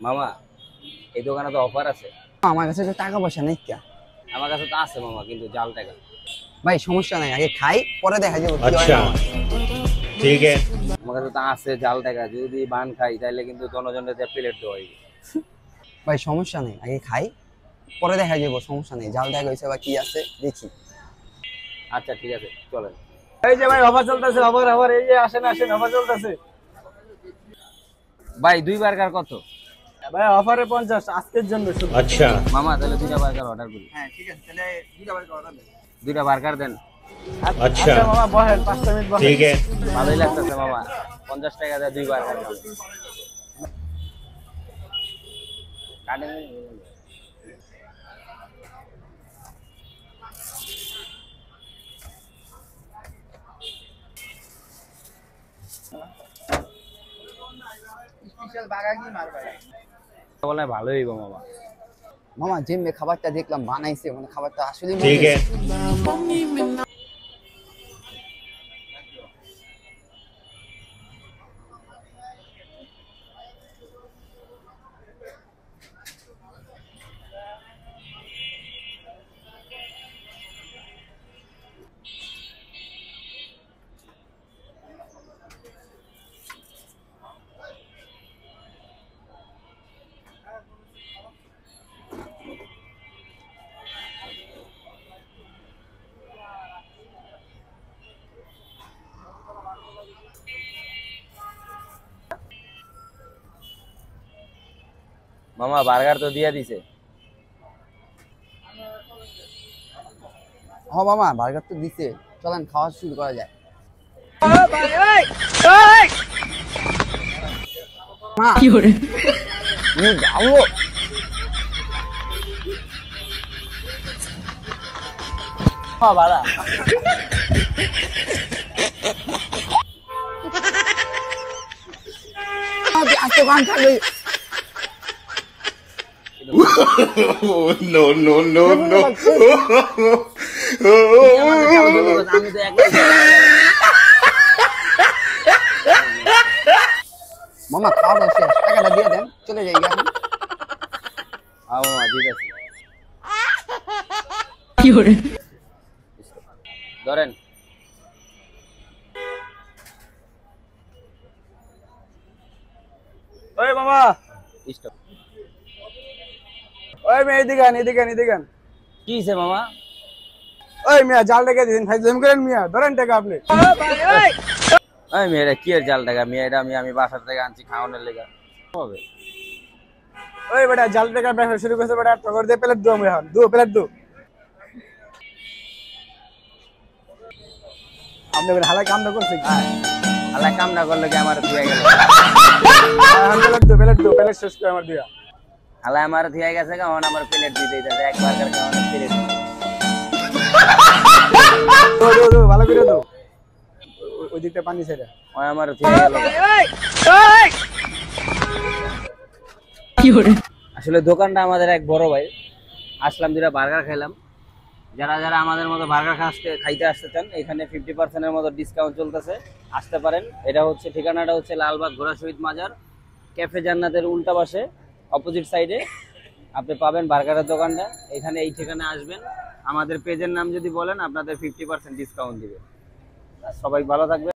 মামা এই দোকানে তো অফার আছে। আমার কাছে তো টাকা পয়সা নেই। আমার কাছে তো আছে মামা, কিন্তু জাল টাকা। ভাই সমস্যা নাই, আগে খাই পরে দেখা যাবে। আচ্ছা ঠিক আছে। আমার কাছে তো আছে জাল টাকা, যদি বান খাই তাহলে কিন্তু জনজনের প্লেট দেওয়া হইবে। ভাই সমস্যা নেই, আগে খাই পরে দেখা যাবো। সমস্যা নেই, জাল টাকা হয়েছে বা কি আছে দেখি। আচ্ছা ঠিক আছে চলেন। এই যে ভাই অফার চলতেছে, অফার এই যে আসেন অফার চলতেছে। ভাই 2 বার্গার কত? ভাই অফারে 50 আজকের জন্য শুধু। अच्छा মামা তাহলে 2টা বার্গার অর্ডার করি। হ্যাঁ ঠিক আছে, তাহলে দুইটা বার্গার অর্ডার দেন। 2টা বার্গার দেন। अच्छा মামা বহেন 5 মিনিট বহেন। ठीक है। ভালোই লাগতেছে মামা, 50 টাকা দিয়ে 2 বার্গার খাবেন। কাটেন। স্পেশাল বার্গার কি মার ভাই? বলে ভালোই হইব মামা। মামা যে খাবারটা দেখলাম বানাইছে, মানে খাবারটা আসলে ठीक है। মামা বার্গার তো দিয়া দিছে। হ্যাঁ মামা বার্গার তো দিছে, চলেন খাওয়া শুরু করা যায়। কি করে যাবো? বাড়া আজকে গান খাবে। no no no no আমি তো একলাই। মামা খাওয়া দাওয়া শেষ, টাকাটা দিয়ে দেন, চলে যাই এখন। মামা ঠিক আছে কি করে ধরেন। ওই মামা স্টপ। ওই মেয়ে এদিকে কি হইছে মামা? ওই মিয়া জাল টাকা দিন ভাই, জেম করেন মিয়া, ধরেন টাকা আপনি। এই মেয়েরা কি এর জাল টাকা? মেয়েটা আমি বাসার থেকে আনছি খাওয়ানোর লেগা হবে। ওই বেটা জাল টাকা ব্যবসা শুরু করছে বেটা, টগর দিয়ে প্লেট দো আমি এখন প্লেট দো। আপনি বলে হালা কাম না করছে কি? আল্লাহ কাম না করলে কি আমার দিয়ে গেল? প্লেট শেষ করে আমার দিয়া। আল্লাহ আমার দিয়ে গেছে, কারণ আমার প্লেট দিতে দিতে এক বার্গার খাওয়ানোর প্লেট। দো ভালো করে দো, ওই দিকটা পানি ছেড়ে। ওই আমার দিয়ে গেল। কি করে আসলে দোকানটা আমাদের এক বড় ভাই, আসলাম 2টা বার্গার খাইলাম। যারা যারা আমাদের মতো বার্গার খাইতে আসতে চান, এখানে 50% মতো ডিসকাউন্ট চলতেছে, আসতে পারেন। এটা হচ্ছে ঠিকানাটা হচ্ছে লালবাগ ঘোড়া শহীদ মাজার, ক্যাফে জান্নাতের উল্টা পাশে অপোজিট সাইডে আপনি পাবেন বার্গারের দোকানটা। এখানে এই ঠিকানায় আসবেন, আমাদের পেজের নাম যদি বলেন আপনাদের 50% ডিসকাউন্ট দিবে। সবাই ভালো থাকবে।